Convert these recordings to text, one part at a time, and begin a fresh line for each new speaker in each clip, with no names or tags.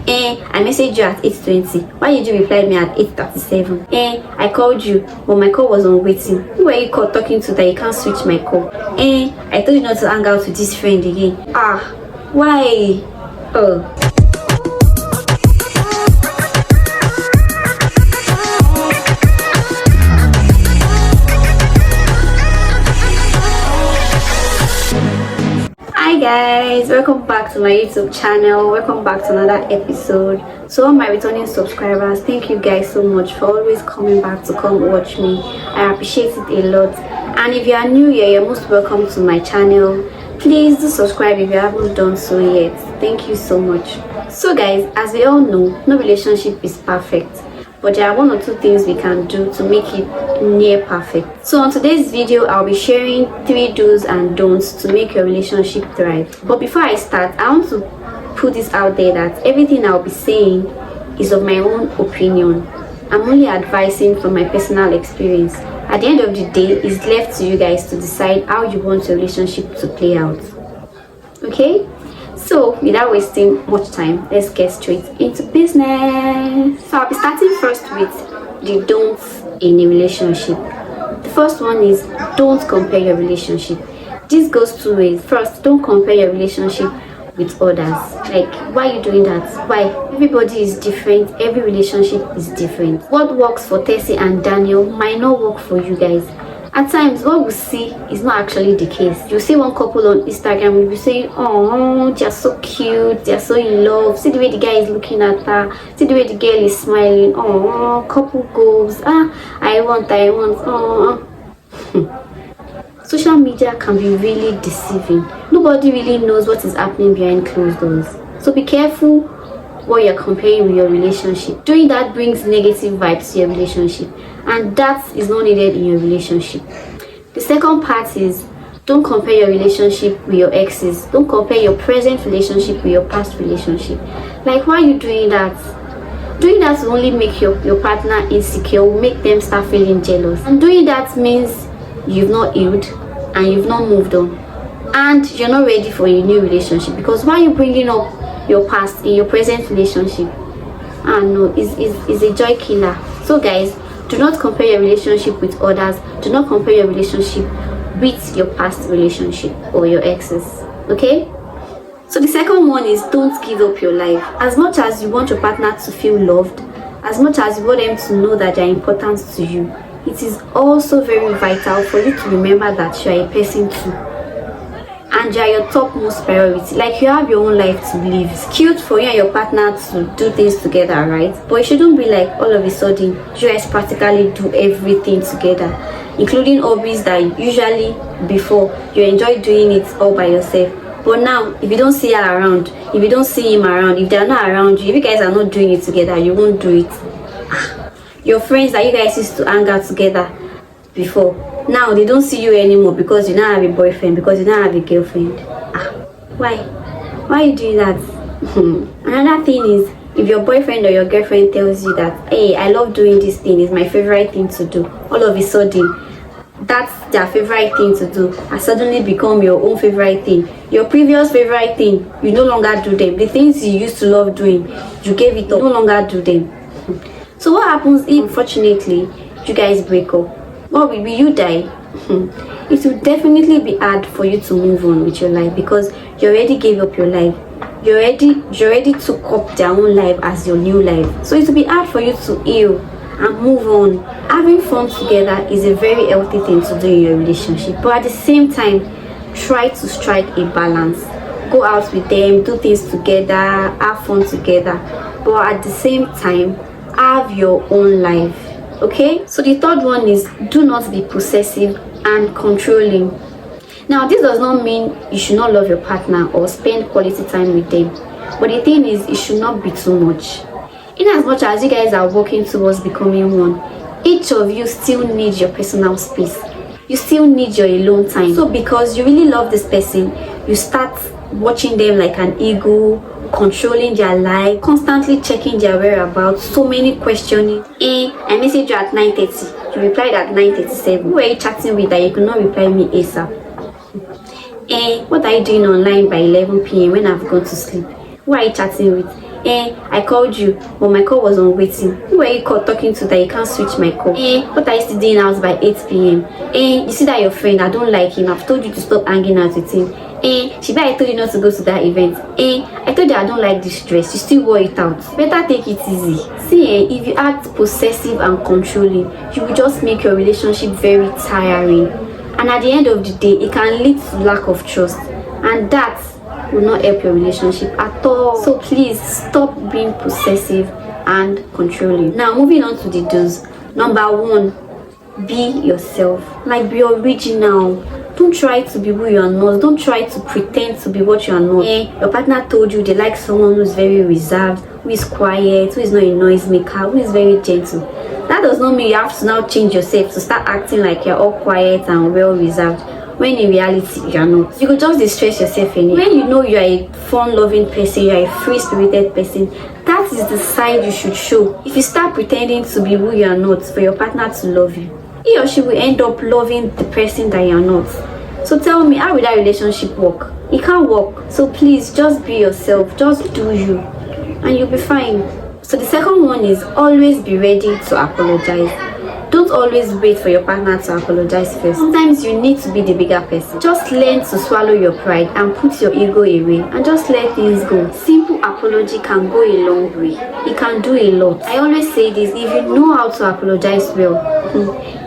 I messaged you at 8:20. Why did you reply me at 8:37? I called you, but my call was on waiting. Who were you talking to that you can't switch my call? I told you not to hang out with this friend again. Why? Oh. Hi guys, welcome back to my YouTube channel. Welcome back to another episode. So all my returning subscribers, thank you guys so much for always coming back to come watch me. I appreciate it a lot. And if you are new here, you're most welcome to my channel. Please do subscribe if you haven't done so yet. Thank you so much. So guys, as we all know, no relationship is perfect, but there are one or two things we can do to make it near perfect. So on today's video, I'll be sharing 3 do's and don'ts to make your relationship thrive. But before I start, I want to put this out there that everything I'll be saying is of my own opinion. I'm only advising from my personal experience. At the end of the day, it's left to you guys to decide how you want your relationship to play out. Okay? So, without wasting much time, let's get straight into business. So, I'll be starting first with the don'ts in a relationship. The first one is don't compare your relationship. This goes 2 ways. First, don't compare your relationship with others. Like, why are you doing that? Why? Everybody is different. Every relationship is different. What works for Tessie and Daniel might not work for you guys. At times, what we see is not actually the case. You see one couple on Instagram, you'll be saying, oh, they're so cute, they're so in love. See the way the guy is looking at her. See the way the girl is smiling. Oh, couple goals. I want. Social media can be really deceiving. Nobody really knows what is happening behind closed doors. So be careful what you're comparing with your relationship. Doing that brings negative vibes to your relationship, and that is not needed in your relationship. The second part is don't compare your relationship with your exes. Don't compare your present relationship with your past relationship. Like, why are you doing that? Doing that will only make your partner insecure, will make them start feeling jealous. And doing that means you've not healed and you've not moved on. And you're not ready for a new relationship, because why are you bringing up your past in your present relationship? No, it's a joy killer. So guys, do not compare your relationship with others. Do not compare your relationship with your past relationship or your exes. Okay? So the second one is don't give up your life. As much as you want your partner to feel loved, as much as you want them to know that they're important to you, it is also very vital for you to remember that you are a person too, and you are your topmost priority. Like, you have your own life to live. It's cute for you and your partner to do things together, right? But it shouldn't be like all of a sudden you guys practically do everything together, including hobbies that usually before you enjoy doing it all by yourself. But now, if you don't see her around, if you don't see him around, if they're not around you, if you guys are not doing it together, you won't do it. Your friends that you guys used to hang out together before, now they don't see you anymore because you now have a boyfriend, because you now have a girlfriend. Why are you doing that? Another thing is, if your boyfriend or your girlfriend tells you that, hey, I love doing this thing, it's my favorite thing to do, all of a sudden that's their favorite thing to do has suddenly become your own favorite thing. Your previous favorite thing, you no longer do them. The things you used to love doing, you gave it up, no longer do them. So what happens if, unfortunately, you guys break up? What will you die? It will definitely be hard for you to move on with your life, because you already gave up your life. You already took up their own life as your new life. So it will be hard for you to heal and move on. Having fun together is a very healthy thing to do in your relationship, but at the same time, try to strike a balance. Go out with them, do things together, have fun together, but at the same time, have your own life. Okay? So the third one is do not be possessive and controlling. Now, this does not mean you should not love your partner or spend quality time with them, but the thing is, it should not be too much. In as much as you guys are working towards becoming one, each of you still needs your personal space. You still need your alone time. So because you really love this person, you start watching them like an eagle, controlling their life, constantly checking their whereabouts, so many questioning. I messaged you at 9:30. You replied at 9:37. Who were you chatting with that you could not reply me ASAP? What are you doing online by 11 p.m. when I've gone to sleep? Who are you chatting with? I called you, but my call was on waiting. Who were you talking to that you can't switch my call? What are you still doing out by 8 p.m.? You see that your friend, I don't like him. I've told you to stop hanging out with him. Shiba, I told you not to go to that event. I told you I don't like this dress. You still wore it out. Better take it easy. See, if you act possessive and controlling, you will just make your relationship very tiring. And at the end of the day, it can lead to lack of trust. And that will not help your relationship at all. So please stop being possessive and controlling. Now, moving on to the do's. Number 1, be yourself. Like, be original. Don't try to be who you are not. Don't try to pretend to be what you are not. Your partner told you they like someone who is very reserved, who is quiet, who is not a noisemaker, who is very gentle. That does not mean you have to now change yourself to start acting like you're all quiet and well reserved, when in reality you are not. You could just distress yourself in it. When you know you are a fun-loving person, you are a free-spirited person, that is the side you should show. If you start pretending to be who you are not for your partner to love you, he or she will end up loving the person that you are not. So tell me, how will that relationship work? It can't work. So please, just be yourself. Just do you, and you'll be fine. So the second one is always be ready to apologize. Don't always wait for your partner to apologize first. Sometimes you need to be the bigger person. Just learn to swallow your pride and put your ego away and just let things go. Simple apology can go a long way. It can do a lot. I always say this, if you know how to apologize well,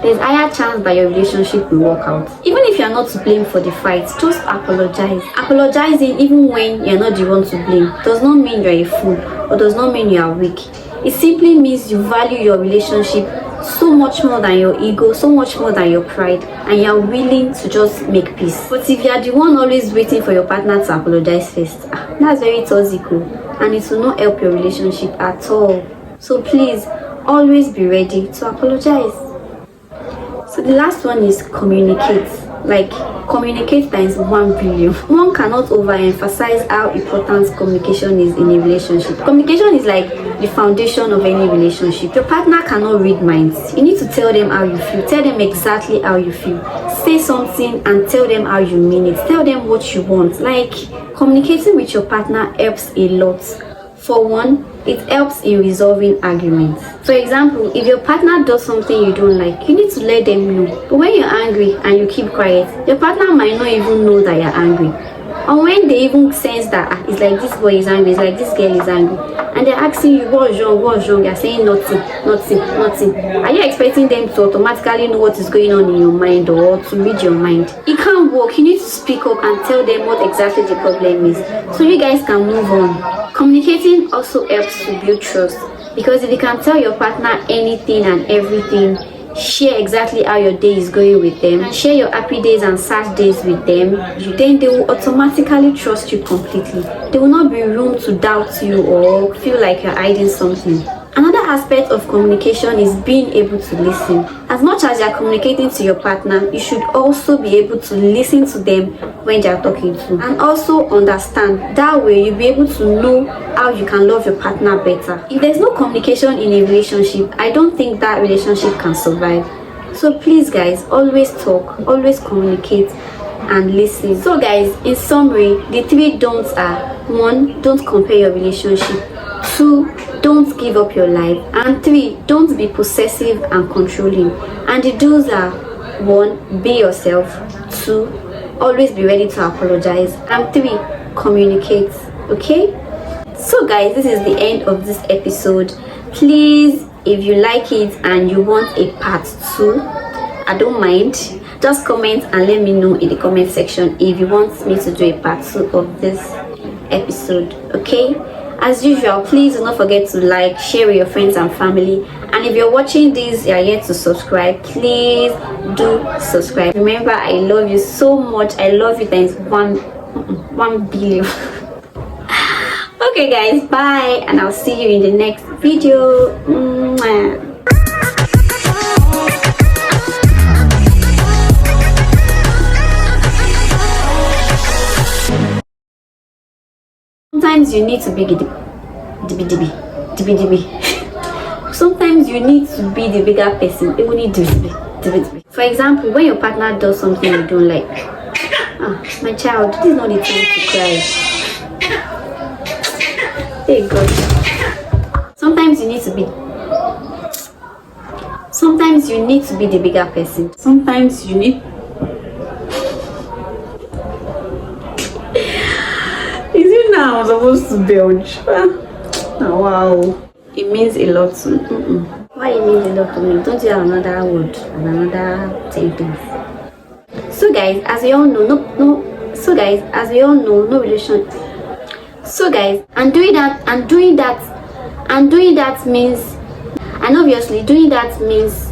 there's a higher chance that your relationship will work out. Even if you're not to blame for the fight, just apologize. Apologizing even when you're not the one to blame does not mean you're a fool or does not mean you are weak. It simply means you value your relationship so much more than your ego, so much more than your pride, and you're willing to just make peace. But if you're the one always waiting for your partner to apologize first, that's very toxic, and it will not help your relationship at all. So please, always be ready to apologize. So the last one is communicate. Like, communicate times 1 billion. One cannot overemphasize how important communication is in a relationship. Communication is like the foundation of any relationship. Your partner cannot read minds. You need to tell them how you feel. Tell them exactly how you feel. Say something and tell them how you mean it. Tell them what you want. Like, communicating with your partner helps a lot. For one, it helps in resolving arguments. For example, if your partner does something you don't like, you need to let them know. But when you're angry and you keep quiet, your partner might not even know that you're angry. And when they even sense that it's like this boy is angry, it's like this girl is angry, and they're asking you what's wrong, you're saying nothing. Are you expecting them to automatically know what is going on in your mind or to read your mind? It can't work. You need to speak up and tell them what exactly the problem is, so you guys can move on. Communicating also helps to build trust, because if you can tell your partner anything and everything, share exactly how your day is going with them, and share your happy days and sad days with them, then they will automatically trust you completely. There will not be room to doubt you or feel like you're hiding something. Another aspect of communication is being able to listen. As much as you're communicating to your partner, you should also be able to listen to them when they're talking to, and also understand. That way you'll be able to know how you can love your partner better. If there's no communication in a relationship, I don't think that relationship can survive. So please guys, always talk, always communicate and listen. So guys, in summary, the 3 don'ts are: 1, don't compare your relationship; 2, don't give up your life; and 3, don't be possessive and controlling. And the do's are: 1, be yourself; 2, always be ready to apologize; and 3, communicate. Okay, so guys, this is the end of this episode. Please, if you like it and you want a part 2, I don't mind. Just comment and let me know in the comment section if you want me to do a part 2 of this episode. Okay, as usual, please do not forget to like, share with your friends and family, and if you're watching this, you are yet to subscribe, please do subscribe. Remember, I love you so much. I love you times 1 billion. Okay guys, bye, and I'll see you in the next video. Sometimes you need to be sometimes you need to be the bigger person. Even need for example, when your partner does something you don't like, my child, this is not the time to cry. Hey God. need to be the bigger person. Sometimes you need is it now I'm supposed to belch? Oh, wow, it means a lot to me. Why it means a lot to me? Don't you have another word and another sentence? So guys, as we all know, no relation. So guys, and doing that means, and obviously doing that means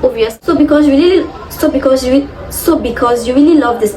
obvious. So because you really love this